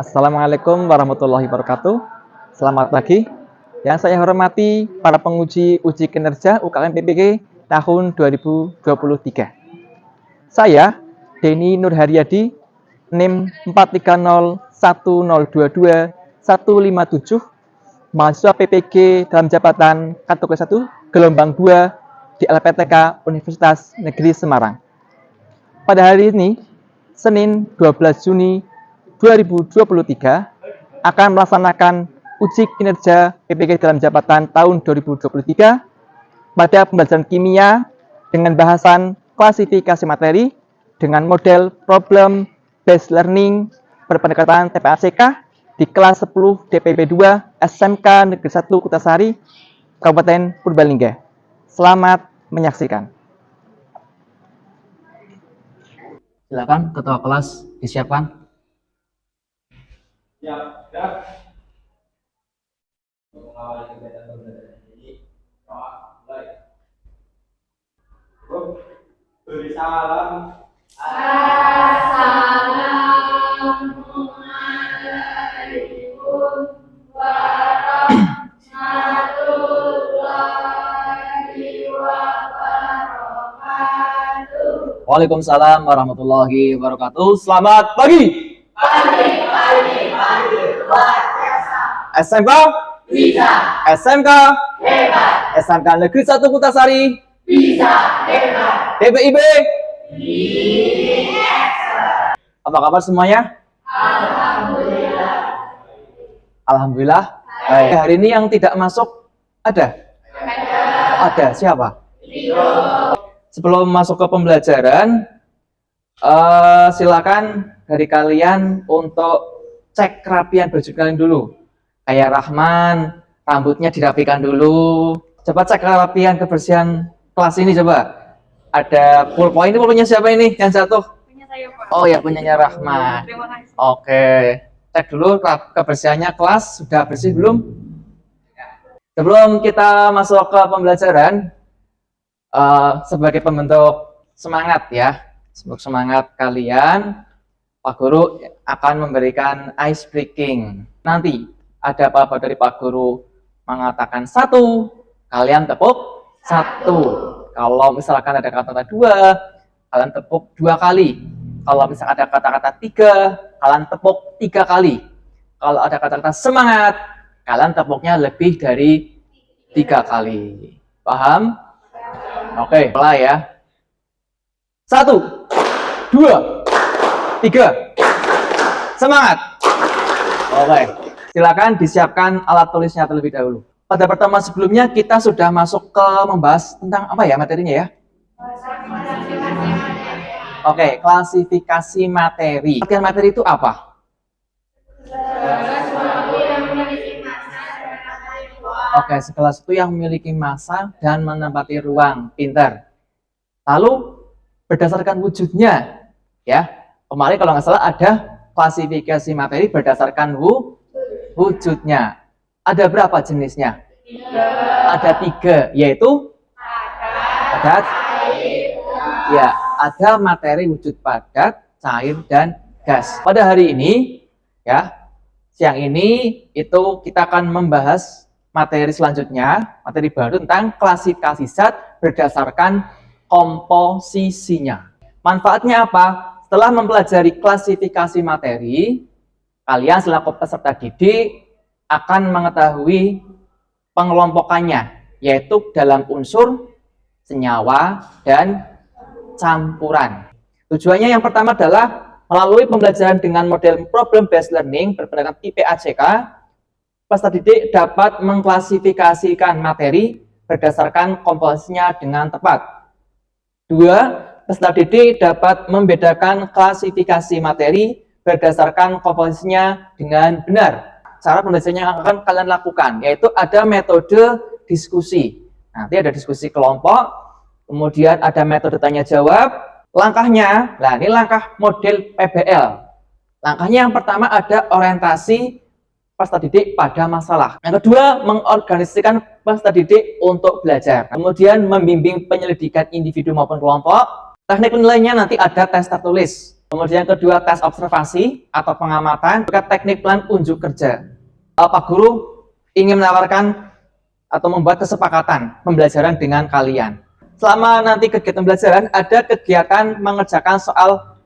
Assalamualaikum warahmatullahi wabarakatuh. Selamat pagi. Yang saya hormati para penguji uji kinerja UKM PPG tahun 2023. Saya Denny Nurharyadi, NIM 4301022 mahasiswa PPG dalam jabatan kategori 1 gelombang 2 di LPTK Universitas Negeri Semarang. Pada hari ini, Senin 12 Juni 2023 akan melaksanakan uji kinerja PPG dalam jabatan tahun 2023 pada pembelajaran kimia dengan bahasan klasifikasi materi dengan model problem based learning berpendekatan TPACK di kelas 10 DPP 2 SMK Negeri 1 Kutasari, Kabupaten Purbalingga. Selamat menyaksikan. Silakan ketua kelas disiapkan. Ya. Untuk mengawali kegiatan pembelajaran ini, mulai. Beri salam. Assalamualaikum warahmatullahi wabarakatuh. Waalaikumsalam warahmatullahi wabarakatuh. Selamat pagi. Pagi, luar biasa. SMK Bisa, SMK hebat. SMK Negeri 1 Kutasari. Bisa, hebat. DPIB. Apa kabar semuanya? Alhamdulillah. Alhamdulillah. Baik. Hari ini yang tidak masuk ada? Ada. Siapa? Sebelum masuk ke pembelajaran, silakan dari kalian untuk cek kerapian baju kalian dulu. Kayak Rahman, rambutnya dirapikan dulu. Coba cek kerapian kebersihan kelas ini coba. Ada pulpen. Ini pulpennya siapa ini yang jatuh? Punya saya, Pak. Oh ya, punyanya Rahman. Terima kasih. Oke, cek dulu kebersihannya kelas sudah bersih belum? Sebelum kita masuk ke pembelajaran, sebagai pembentuk semangat ya, untuk semangat kalian, Pak Guru akan memberikan ice breaking. Nanti ada apa-apa dari Pak Guru mengatakan 1, kalian tepuk 1. Kalau misalkan ada kata-kata 2, kalian tepuk 2 kali. Kalau misalkan ada kata-kata 3, kalian tepuk 3 kali. Kalau ada kata-kata semangat, kalian tepuknya lebih dari 3 kali. Paham? Oke, mulai ya. 1, 2, 3, semangat. Oke, silakan disiapkan alat tulisnya terlebih dahulu. Pada pertemuan sebelumnya kita sudah masuk ke membahas tentang apa ya materinya ya? Oke, klasifikasi materi. Artian materi itu apa? Oke, segala sesuatu yang memiliki massa dan menempati ruang. Pintar. Lalu berdasarkan wujudnya, ya. Kemarin kalau nggak salah ada klasifikasi materi berdasarkan wujudnya. Ada berapa jenisnya? 3. Ada 3, yaitu ada materi wujud padat, cair, dan gas. Pada hari ini, ya, siang ini itu kita akan membahas materi selanjutnya, materi baru tentang klasifikasi zat berdasarkan komposisinya. Manfaatnya apa? Setelah mempelajari klasifikasi materi, kalian selaku peserta didik akan mengetahui pengelompokannya, yaitu dalam unsur, senyawa, dan campuran. Tujuannya yang pertama adalah melalui pembelajaran dengan model problem based learning berpendekatan TPACK, peserta didik dapat mengklasifikasikan materi berdasarkan komposisinya dengan tepat. 2. Peserta didik dapat membedakan klasifikasi materi berdasarkan komposisinya dengan benar. Cara pembelajarannya yang akan kalian lakukan, yaitu ada metode diskusi. Nanti ada diskusi kelompok, kemudian ada metode tanya jawab. Langkahnya, nah ini langkah model PBL. Langkahnya yang pertama ada orientasi peserta didik pada masalah. Yang kedua, mengorganisasikan peserta didik untuk belajar. Kemudian membimbing penyelidikan individu maupun kelompok. Teknik penilaiannya nanti ada tes tertulis. Kemudian kedua, tes observasi atau pengamatan, juga teknik plan unjuk kerja. Pak Guru ingin menawarkan atau membuat kesepakatan pembelajaran dengan kalian. Selama nanti kegiatan pembelajaran, ada kegiatan mengerjakan soal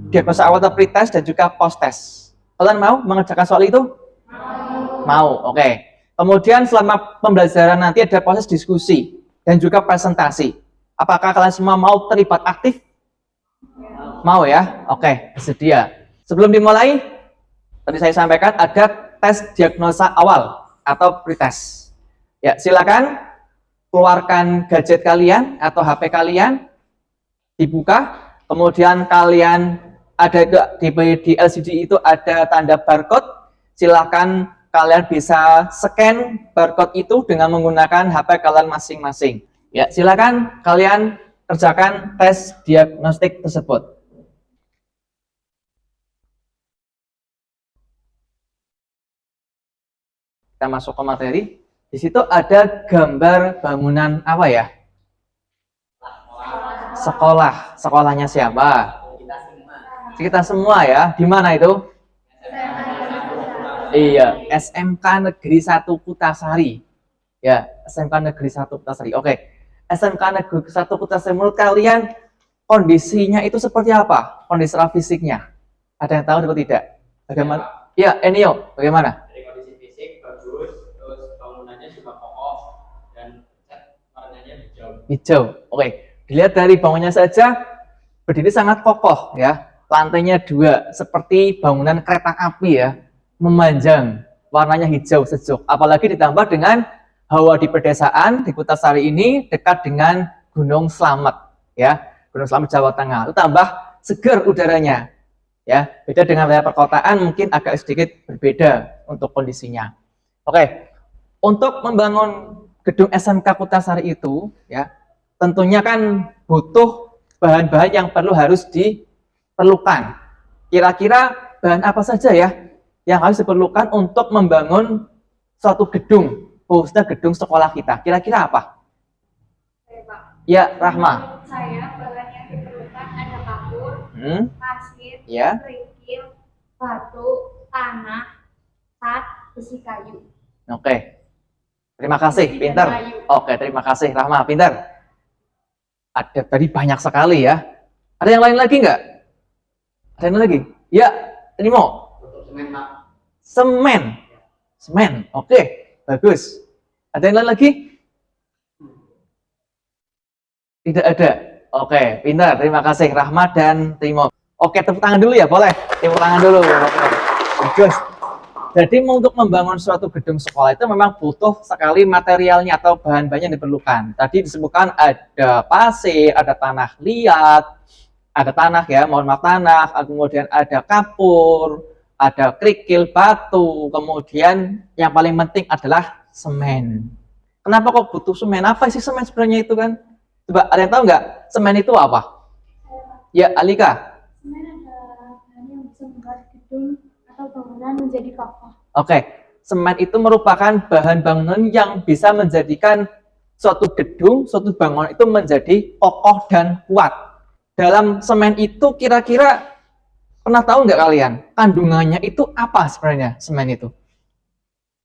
diagnosa awal atau pretest dan juga post-test. Kalian mau mengerjakan soal itu? Mau, oke. Kemudian selama pembelajaran nanti ada proses diskusi dan juga presentasi. Apakah kalian semua mau terlibat aktif? Mau ya? Oke, bersedia. Sebelum dimulai, tadi saya sampaikan ada tes diagnosa awal atau pretest. Ya, silakan keluarkan gadget kalian atau HP kalian, dibuka, kemudian kalian ada di LCD itu ada tanda barcode. Silakan kalian bisa scan barcode itu dengan menggunakan HP kalian masing-masing. Ya, silakan kalian kerjakan tes diagnostik tersebut. Kita masuk ke materi. Di situ ada gambar bangunan apa ya? Sekolah. Sekolahnya siapa? Kita semua ya. Di mana itu? Iya, SMK Negeri 1 Kutasari. Ya, SMK Negeri 1 Kutasari. Oke. SMK Negeri 1 Kutasari, menurut kalian kondisinya itu seperti apa? Kondisi fisiknya? Ada yang tahu atau tidak? Bagaimana? Ya, Enio, bagaimana? Dari kondisi fisik bagus, terus bangunannya juga kokoh dan cat warnanya hijau. Hijau. Oke. Dilihat dari bangunnya saja berdiri sangat kokoh ya. Lantainya 2 seperti bangunan kereta api ya. Memanjang, warnanya hijau sejuk. Apalagi ditambah dengan hawa di pedesaan di Kutasari ini dekat dengan Gunung Slamet ya. Gunung Slamet Jawa Tengah. Itu tambah segar udaranya. Ya, beda dengan wilayah perkotaan mungkin agak sedikit berbeda untuk kondisinya. Oke. Untuk membangun gedung SMK Kutasari itu ya, tentunya kan butuh bahan-bahan yang harus diperlukan. Kira-kira bahan apa saja ya yang harus diperlukan untuk membangun suatu gedung, khususnya gedung sekolah kita? Kira-kira apa? Ya, Rahma. Saya bahan yang diperlukan ada kapur, pasir, Ya. kerikil, batu, tanah, cat, besi kayu. Oke. Terima kasih, pintar. Oke, terima kasih Rahma, pintar. Ada tadi banyak sekali ya. Ada yang lain lagi nggak? Ada yang lain lagi? Ya, Timo. Untuk semen, Pak. Semen. Semen. Oke, bagus. Ada yang lain lagi? Tidak ada. Oke, pintar. Terima kasih Rahmat dan Timo. Oke, tepuk tangan dulu ya, boleh? Tepuk tangan dulu. Oke. Bagus. Jadi untuk membangun suatu gedung sekolah itu memang butuh sekali materialnya atau bahan-bahan yang diperlukan. Tadi disebutkan ada pasir, ada tanah liat, ada tanah ya, mohon maaf tanah, kemudian ada kapur, ada kerikil, batu, kemudian yang paling penting adalah semen. Kenapa kok butuh semen? Apa sih semen sebenarnya itu kan? Coba ada yang tahu nggak? Semen itu apa? Ya, Alika. Semen ada bahan yang bisa membuat gedung atau bangunan menjadi kokoh. Oke, semen itu merupakan bahan bangunan yang bisa menjadikan suatu gedung, suatu bangunan itu menjadi kokoh dan kuat. Dalam semen itu kira-kira pernah tahu nggak kalian kandungannya itu apa sebenarnya semen itu?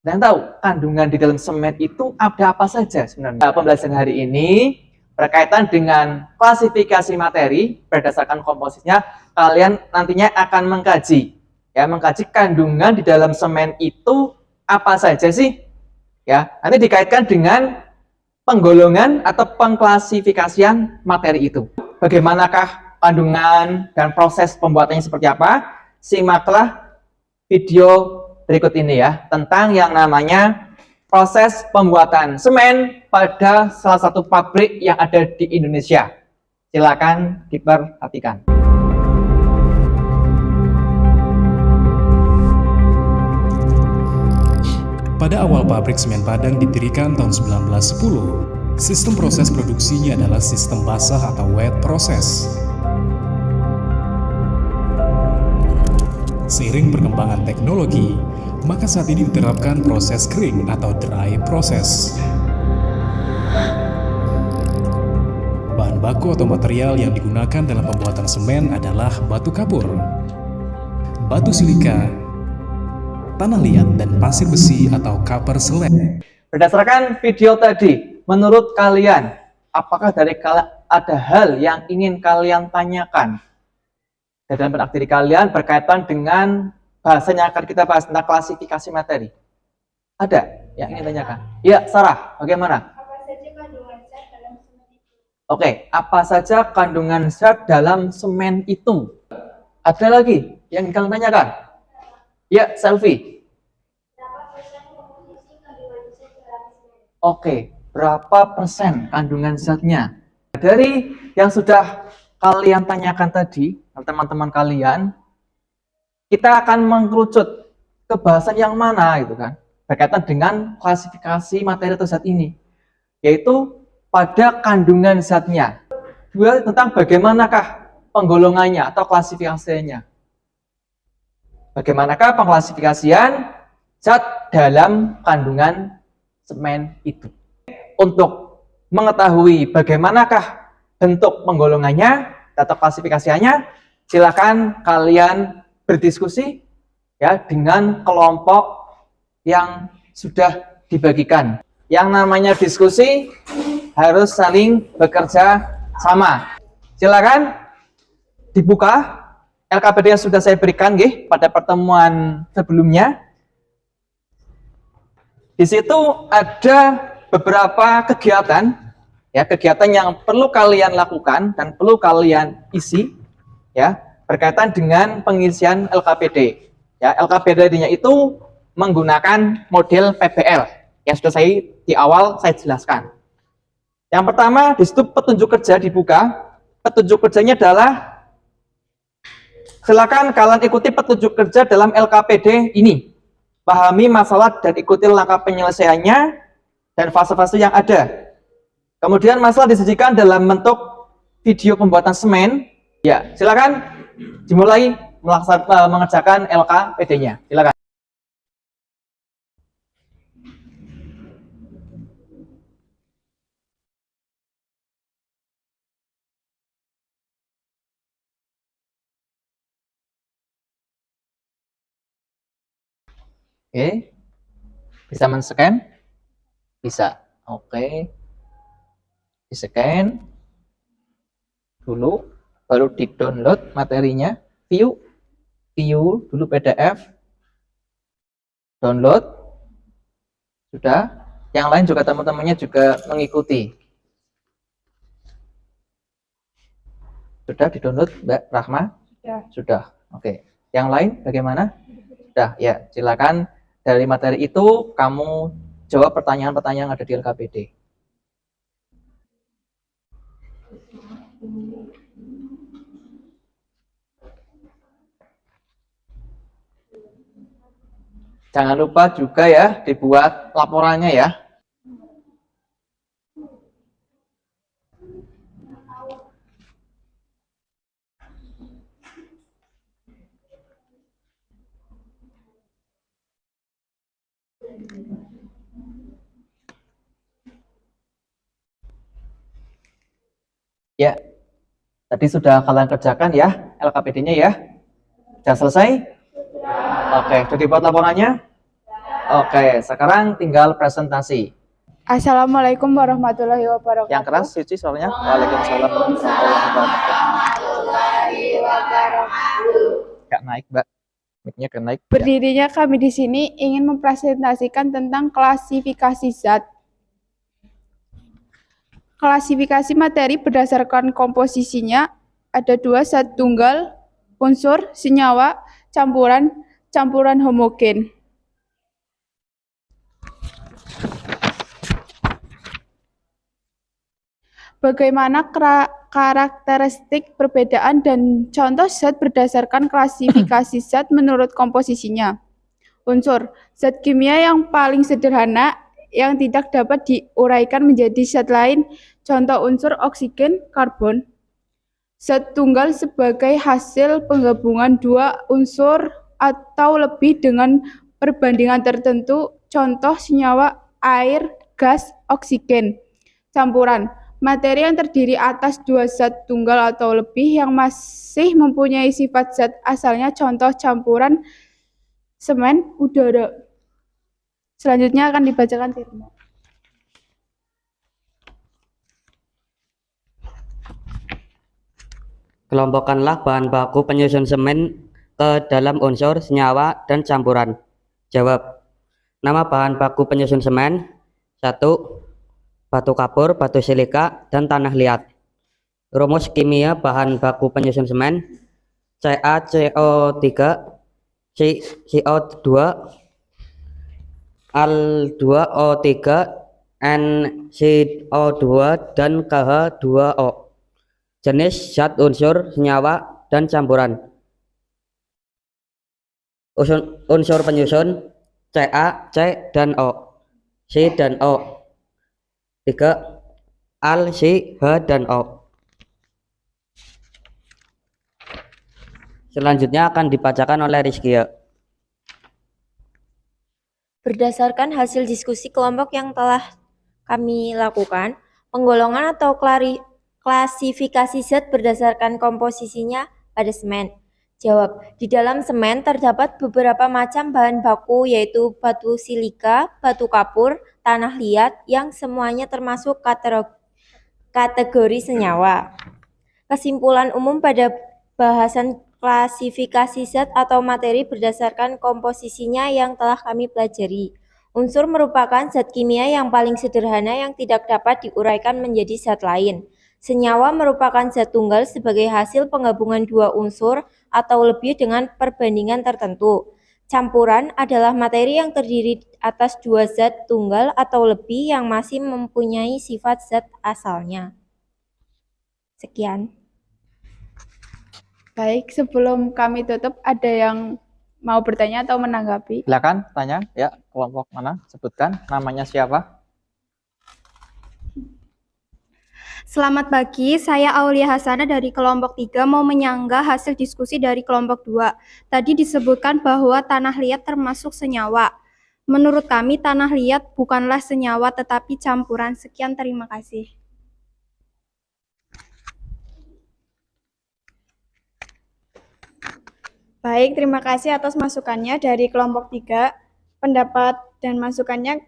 Dan tahu kandungan di dalam semen itu ada apa saja sebenarnya? Nah, pembelajaran hari ini berkaitan dengan klasifikasi materi berdasarkan komposisinya. Kalian nantinya akan mengkaji kandungan di dalam semen itu apa saja sih? Ya, nanti dikaitkan dengan penggolongan atau pengklasifikasian materi itu. Bagaimanakah kandungan dan proses pembuatannya seperti apa? Simaklah video berikut ini ya, tentang yang namanya proses pembuatan semen pada salah satu pabrik yang ada di Indonesia. Silakan diperhatikan. Pada awal pabrik semen Padang didirikan tahun 1910, sistem proses produksinya adalah sistem basah atau wet process. Seiring perkembangan teknologi, maka saat ini diterapkan proses kering atau dry process. Bahan baku atau material yang digunakan dalam pembuatan semen adalah batu kapur, batu silika, tanah liat, dan pasir besi atau copper slag. Berdasarkan video tadi, menurut kalian, apakah dari kalian ada hal yang ingin kalian tanyakan dalam benak diri kalian berkaitan dengan bahasa yang akan kita bahas tentang klasifikasi materi? Ada yang ingin tanyakan? Ya, Sarah, bagaimana? Oke, apa saja kandungan zat dalam semen itu? Ada lagi yang ingin kalian tanyakan? Ya, Selfie. Oke, berapa persen kandungan zatnya? Dari yang sudah kalian tanyakan tadi, teman-teman kalian, kita akan mengkerucut ke bahasan yang mana gitu kan, berkaitan dengan klasifikasi materi atau zat ini, yaitu pada kandungan zatnya. Dua, tentang bagaimanakah penggolongannya atau klasifikasinya. Bagaimanakah pengklasifikasian zat dalam kandungan semen itu. Untuk mengetahui bagaimanakah bentuk penggolongannya atau klasifikasinya, silakan kalian berdiskusi ya dengan kelompok yang sudah dibagikan. Yang namanya diskusi harus saling bekerja sama. Silakan dibuka LKPD yang sudah saya berikan pada pertemuan sebelumnya. Di situ ada beberapa kegiatan, ya, kegiatan yang perlu kalian lakukan dan perlu kalian isi, ya, berkaitan dengan pengisian LKPD. Ya, LKPD-nya itu menggunakan model PBL yang sudah di awal saya jelaskan. Yang pertama, di situ petunjuk kerja dibuka. Petunjuk kerjanya adalah, silakan kalian ikuti petunjuk kerja dalam LKPD ini. Pahami masalah dan ikuti langkah penyelesaiannya dan fase-fase yang ada. Kemudian masalah disajikan dalam bentuk video pembuatan semen. Ya, silakan dimulai mengerjakan LKPD-nya. Silakan. Oke, bisa men-scan? Bisa. Oke, di-scan dulu, baru di-download materinya, view dulu PDF, download, sudah. Yang lain juga teman-temannya juga mengikuti. Sudah di-download, Mbak Rahma? Sudah. Oke. Yang lain bagaimana? Sudah, ya. Silakan. Dari materi itu, kamu jawab pertanyaan-pertanyaan yang ada di LKPD. Jangan lupa juga ya, dibuat laporannya ya. Ya, tadi sudah kalian kerjakan ya LKPD-nya ya. Sudah selesai? Oke, sudah dibuat laporannya? Oke, sekarang tinggal presentasi. Assalamualaikum warahmatullahi wabarakatuh. Yang keras, Suci suaranya. Waalaikumsalam warahmatullahi wabarakatuh. Gak naik, Mbak. Mic-nya gak naik. Berdirinya kami di sini ingin mempresentasikan tentang klasifikasi zat. Klasifikasi materi berdasarkan komposisinya ada dua, zat tunggal, unsur, senyawa, campuran homogen. Bagaimana karakteristik perbedaan dan contoh zat berdasarkan klasifikasi zat menurut komposisinya. Unsur, zat kimia yang paling sederhana yang tidak dapat diuraikan menjadi zat lain, contoh unsur oksigen, karbon. Zat tunggal sebagai hasil penggabungan dua unsur atau lebih dengan perbandingan tertentu, contoh senyawa, air, gas, oksigen. Campuran, Materi yang terdiri atas dua zat tunggal atau lebih yang masih mempunyai sifat zat asalnya, contoh campuran semen, udara. Selanjutnya akan dibacakan Tirmo. Kelompokkanlah bahan baku penyusun semen ke dalam unsur, senyawa, dan campuran. Jawab. Nama bahan baku penyusun semen: 1. Batu kapur, batu silika, dan tanah liat. Rumus kimia bahan baku penyusun semen: CaCO3, CO2, Al2O3, NCO2, dan KH2O. Jenis zat, unsur, senyawa, dan campuran. Unsur penyusun: Ca, C, dan O, C, dan O. 3. Al, C, H, dan O. Selanjutnya akan dibacakan oleh Rizkia. Berdasarkan hasil diskusi kelompok yang telah kami lakukan, penggolongan atau klasifikasi zat berdasarkan komposisinya pada semen. Jawab. Di dalam semen terdapat beberapa macam bahan baku, yaitu batu silika, batu kapur, tanah liat, yang semuanya termasuk kategori senyawa. Kesimpulan umum pada bahasan klasifikasi zat atau materi berdasarkan komposisinya yang telah kami pelajari. Unsur merupakan zat kimia yang paling sederhana yang tidak dapat diuraikan menjadi zat lain. Senyawa merupakan zat tunggal sebagai hasil penggabungan dua unsur atau lebih dengan perbandingan tertentu. Campuran adalah materi yang terdiri atas dua zat tunggal atau lebih yang masih mempunyai sifat zat asalnya. Sekian. Baik, sebelum kami tutup, ada yang mau bertanya atau menanggapi? Silakan tanya, ya, kelompok mana? Sebutkan namanya siapa? Selamat pagi, saya Aulia Hasanah dari kelompok 3 mau menyanggah hasil diskusi dari kelompok 2. Tadi disebutkan bahwa tanah liat termasuk senyawa. Menurut kami tanah liat bukanlah senyawa tetapi campuran. Sekian, terima kasih. Baik, terima kasih atas masukannya dari kelompok 3. Pendapat dan masukannya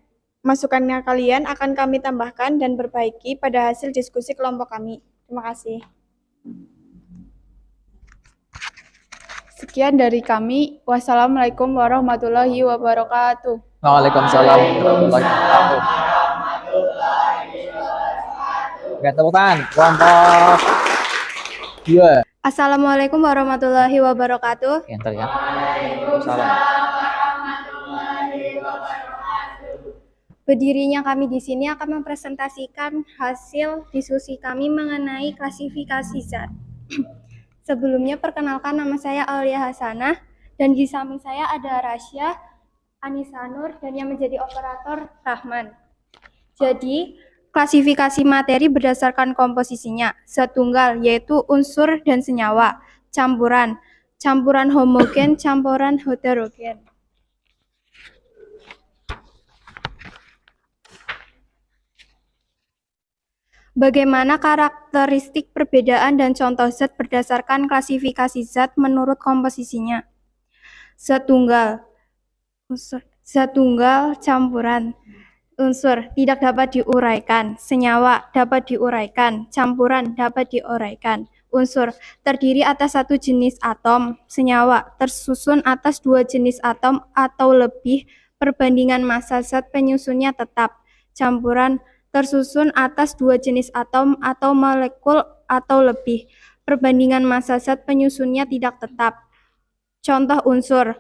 kalian akan kami tambahkan dan perbaiki pada hasil diskusi kelompok kami. Terima kasih. Sekian dari kami. Wassalamualaikum warahmatullahi wabarakatuh. Waalaikumsalam warahmatullahi wabarakatuh. Oke, tepuk tangan. Kelompok 2. Assalamualaikum warahmatullahi wabarakatuh. Enter ya. Waalaikumsalam. Berdirinya kami di sini akan mempresentasikan hasil diskusi kami mengenai klasifikasi zat. Sebelumnya perkenalkan, nama saya Aulia Hasanah dan di samping saya ada Rasya, Anissa Nur, dan yang menjadi operator Rahman. Jadi, klasifikasi materi berdasarkan komposisinya. Zat tunggal yaitu unsur dan senyawa. Campuran, campuran homogen, campuran heterogen. Bagaimana karakteristik perbedaan dan contoh zat berdasarkan klasifikasi zat menurut komposisinya? Zat tunggal, zat tunggal, campuran. Unsur tidak dapat diuraikan, senyawa dapat diuraikan, campuran dapat diuraikan. Unsur terdiri atas satu jenis atom, senyawa tersusun atas dua jenis atom atau lebih, perbandingan massa zat penyusunnya tetap. Campuran tersusun atas dua jenis atom atau molekul atau lebih, perbandingan massa zat penyusunnya tidak tetap. Contoh unsur: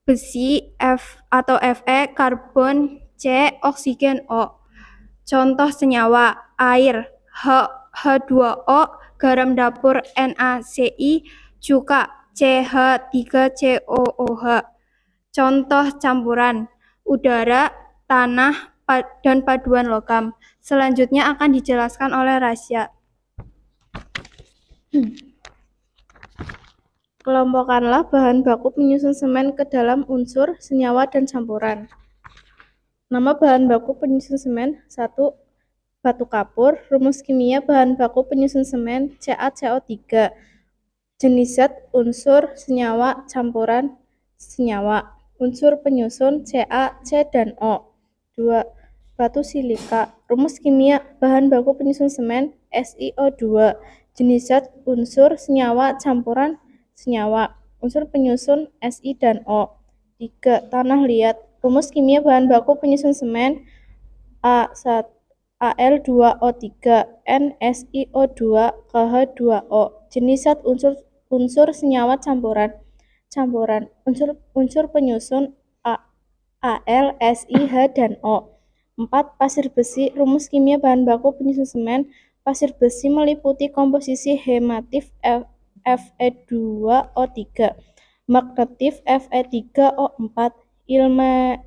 besi F atau Fe, karbon C, oksigen O. Contoh senyawa: air H2O, garam dapur NaCl, cuka CH3COOH. Contoh campuran: udara, tanah, dan paduan logam. Selanjutnya akan dijelaskan oleh Rasya. Kelompokkanlah bahan baku penyusun semen ke dalam unsur, senyawa, dan campuran. Nama bahan baku penyusun semen: 1. batu kapur, rumus kimia bahan baku penyusun semen CaCO3, jenis zat, unsur, senyawa, campuran, senyawa, unsur penyusun Ca, C, dan O. 2. Batu silika, rumus kimia bahan baku penyusun semen SiO2, jenis zat, unsur, senyawa, campuran, senyawa, unsur penyusun Si dan O. 3. Tanah liat, rumus kimia bahan baku penyusun semen Al2O3, NSiO2, KH2O, jenis zat, unsur senyawa, campuran, unsur penyusun Al, Si, H, dan O. 4. Pasir besi, rumus kimia bahan baku penyusun semen. Pasir besi meliputi komposisi hematif Fe2O3, magnetif Fe3O4,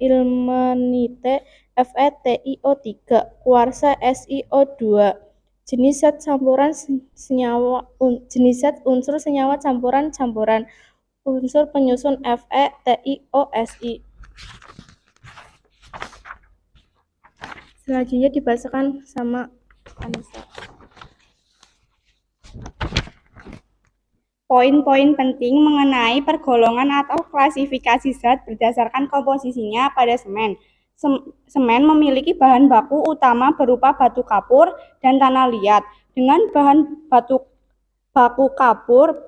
ilmenite FeTiO3, kuarsa SiO2, jenis zat campuran senyawa, jenis zat unsur senyawa campuran, unsur penyusun FeTiOSi. Selanjutnya dibacakan sama Anissa. Poin-poin penting mengenai pergolongan atau klasifikasi zat berdasarkan komposisinya pada semen. Semen memiliki bahan baku utama berupa batu kapur dan tanah liat. Dengan bahan baku kapur,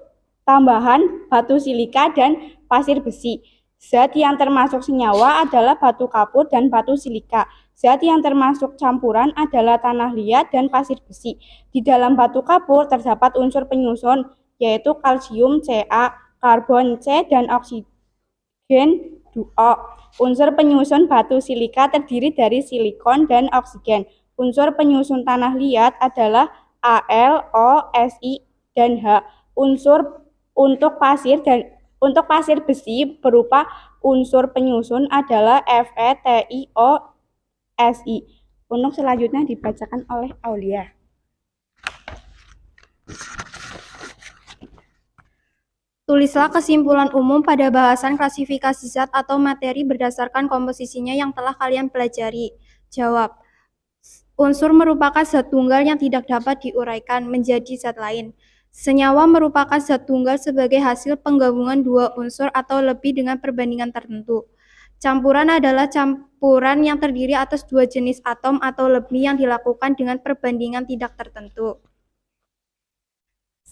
tambahan batu silika dan pasir besi. Zat yang termasuk senyawa adalah batu kapur dan batu silika. Zat yang termasuk campuran adalah tanah liat dan pasir besi. Di dalam batu kapur terdapat unsur penyusun, yaitu kalsium Ca, karbon C, dan oksigen 2O. Unsur penyusun batu silika terdiri dari silikon dan oksigen. Unsur penyusun tanah liat adalah Al, O, Si, dan H. Untuk pasir besi berupa unsur penyusun adalah FeTiOSi. Untuk selanjutnya dibacakan oleh Aulia. Tulislah kesimpulan umum pada bahasan klasifikasi zat atau materi berdasarkan komposisinya yang telah kalian pelajari. Jawab. Unsur merupakan zat tunggal yang tidak dapat diuraikan menjadi zat lain. Senyawa merupakan zat tunggal sebagai hasil penggabungan dua unsur atau lebih dengan perbandingan tertentu. Campuran adalah campuran yang terdiri atas dua jenis atom atau lebih yang dilakukan dengan perbandingan tidak tertentu.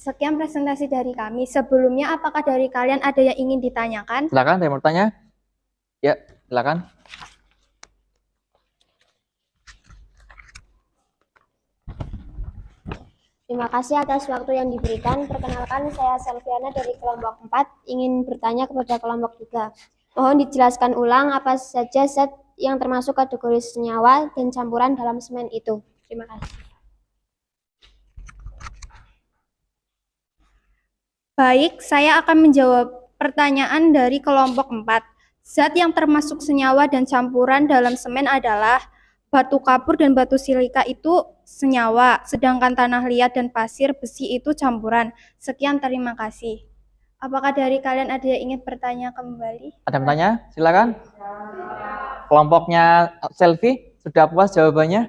Sekian presentasi dari kami. Sebelumnya, apakah dari kalian ada yang ingin ditanyakan? Silakan, saya mau tanya. Ya, silakan. Terima kasih atas waktu yang diberikan. Perkenalkan, saya Selviana dari kelompok 4, ingin bertanya kepada kelompok 3. Mohon dijelaskan ulang apa saja zat yang termasuk kategori senyawa dan campuran dalam semen itu. Terima kasih. Baik, saya akan menjawab pertanyaan dari kelompok 4. Zat yang termasuk senyawa dan campuran dalam semen adalah batu kapur dan batu silika itu senyawa, sedangkan tanah liat dan pasir besi itu campuran. Sekian, terima kasih. Apakah dari kalian ada yang ingin bertanya kembali? Ada yang bertanya? Silakan. Kelompoknya Selvi, sudah puas jawabannya?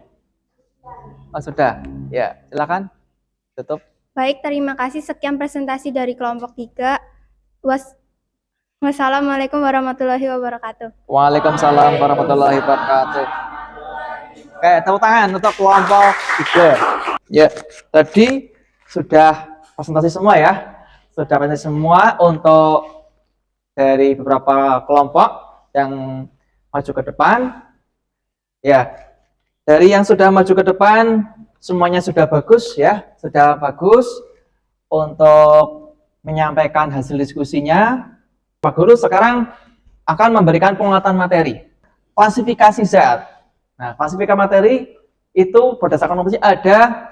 Oh, sudah. Ya, silakan. Tutup. Baik, terima kasih. Sekian presentasi dari kelompok 3. Wassalamualaikum warahmatullahi wabarakatuh. Waalaikumsalam warahmatullahi wabarakatuh. Oke, tepuk tangan untuk kelompok 3. Ya, tadi sudah presentasi semua ya. Sudah presentasi semua untuk dari beberapa kelompok yang maju ke depan. Ya, dari yang sudah maju ke depan, semuanya sudah bagus ya, sudah bagus untuk menyampaikan hasil diskusinya. Pak Guru sekarang akan memberikan penguatan materi. Klasifikasi zat. Nah, klasifikasi materi itu berdasarkan komposisi ada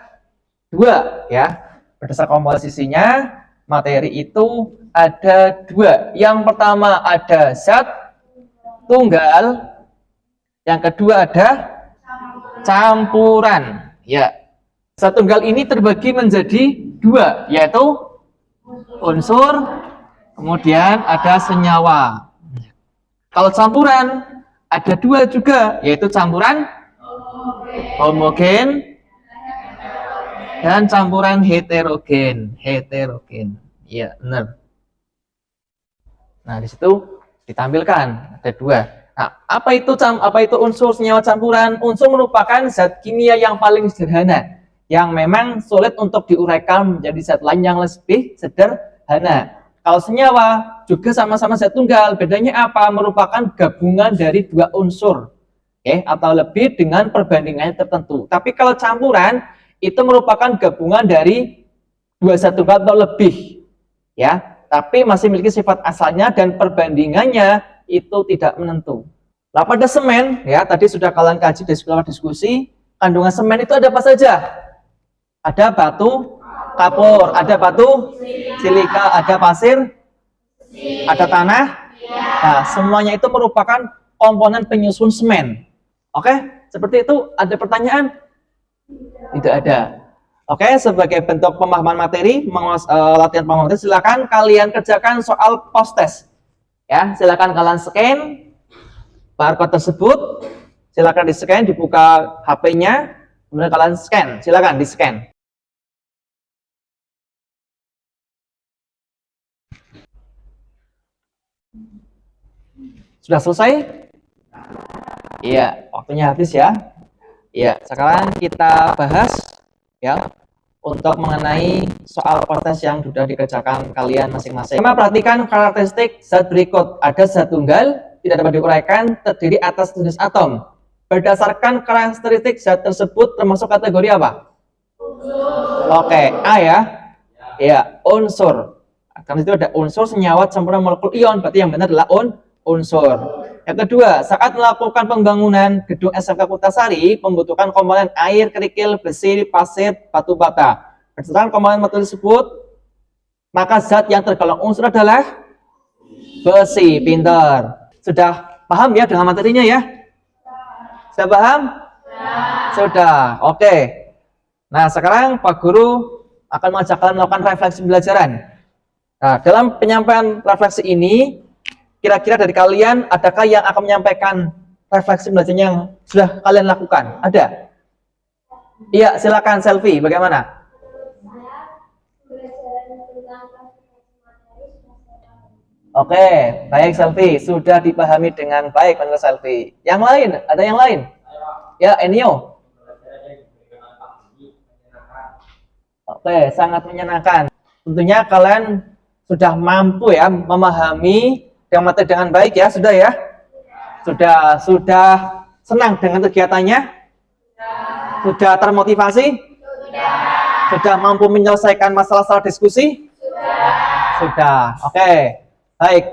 2 ya. Berdasarkan komposisinya, materi itu ada 2. Yang pertama ada zat tunggal, yang kedua ada campuran. Ya, zat tunggal ini terbagi menjadi 2, yaitu unsur, kemudian ada senyawa. Kalau campuran ada 2 juga, yaitu campuran homogen dan campuran heterogen. Iya, benar. Nah, di situ ditampilkan ada 2. Nah, apa itu unsur senyawa campuran? Unsur merupakan zat kimia yang paling sederhana, yang memang sulit untuk diuraikan menjadi zat lain yang lebih sederhana. Kalau senyawa juga sama-sama zat tunggal, bedanya apa? Merupakan gabungan dari 2 unsur, atau lebih dengan perbandingannya tertentu. Tapi kalau campuran itu merupakan gabungan dari 2 zat tunggal atau lebih, tapi masih memiliki sifat asalnya dan perbandingannya itu tidak menentu. Nah, pada semen, tadi sudah kalian kaji di sekolah diskusi, kandungan semen itu ada apa saja? Ada batu kapur, ada batu silika, ada pasir, ada tanah. Nah, semuanya itu merupakan komponen penyusun semen. Oke, seperti itu. Ada pertanyaan? Tidak ada. Oke, sebagai bentuk pemahaman materi, latihan pemahaman materi, silakan kalian kerjakan soal post test. Silakan kalian scan barcode tersebut. Silakan di-scan, dibuka HP-nya, kemudian kalian scan. Silakan di-scan. Sudah selesai? Iya, waktunya habis ya. Iya, sekarang kita bahas untuk mengenai soal proses yang sudah dikerjakan kalian masing-masing. Perhatikan karakteristik zat berikut. Ada zat tunggal, tidak dapat diuraikan, terdiri atas jenis atom. Berdasarkan karakteristik zat tersebut termasuk kategori apa? Oke, A ya. Iya, unsur. Karena itu ada unsur, senyawa, campuran, molekul, ion. Berarti yang benar adalah unsur. Yang kedua, saat melakukan pembangunan gedung SMK Kutasari, membutuhkan komponen air, kerikil, besi, pasir, batu bata. Berdasarkan komponen materi tersebut, maka zat yang tergolong unsur adalah besi. Pintar. Sudah paham ya dengan materinya ya? Sudah paham? Sudah. Oke. Nah, sekarang Pak Guru akan mengajak kalian melakukan refleksi pembelajaran. Nah, dalam penyampaian refleksi ini, kira-kira dari kalian, adakah yang akan menyampaikan refleksi belajar yang sudah kalian lakukan? Ada? Iya, silakan selfie. Bagaimana? Oke, baik selfie. Sudah dipahami dengan baik menurut selfie. Yang lain? Ada yang lain? Ya, Enio. Oke, sangat menyenangkan. Tentunya kalian sudah mampu ya memahami yang materi dengan baik ya, sudah ya? Sudah senang dengan kegiatannya? Sudah termotivasi? Sudah mampu menyelesaikan masalah-masalah diskusi? Sudah. Oke. Baik.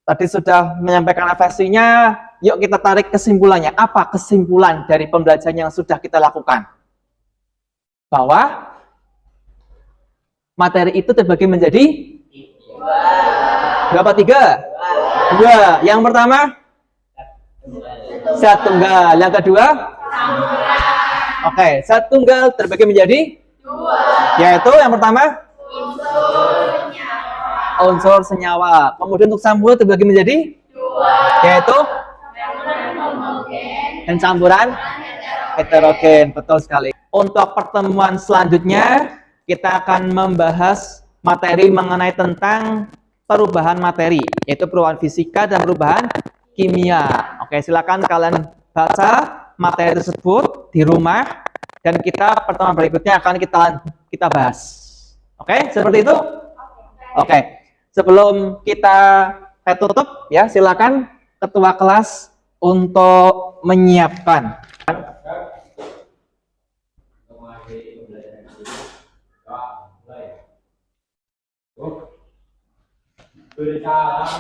Tadi sudah menyampaikan refleksinya, yuk kita tarik kesimpulannya. Apa kesimpulan dari pembelajaran yang sudah kita lakukan? Bahwa materi itu terbagi menjadi berapa? 3? 2. Yang pertama zat tunggal. Yang kedua zat tunggal terbagi menjadi 2, yaitu yang pertama unsur senyawa. Kemudian untuk campuran terbagi menjadi 2, yaitu dan campuran heterogen. Betul sekali. Untuk pertemuan selanjutnya kita akan membahas materi mengenai tentang perubahan materi, yaitu perubahan fisika dan perubahan kimia. Oke, silakan kalian baca materi tersebut di rumah dan pertemuan berikutnya akan kita bahas. Oke, seperti itu. Oke, sebelum kita tutup ya, silakan ketua kelas untuk menyiapkan. Assalamualaikum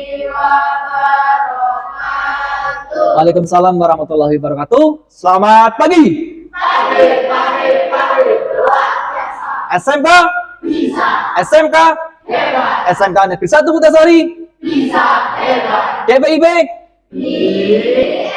warahmatullahi wabarakatuh. Waalaikumsalam warahmatullahi wabarakatuh. Selamat pagi. Pagi. SMK Bisa. SMK Hebat. SMK Negeri 1 Kutasari Bisa. Hebat. DPIB Bisa.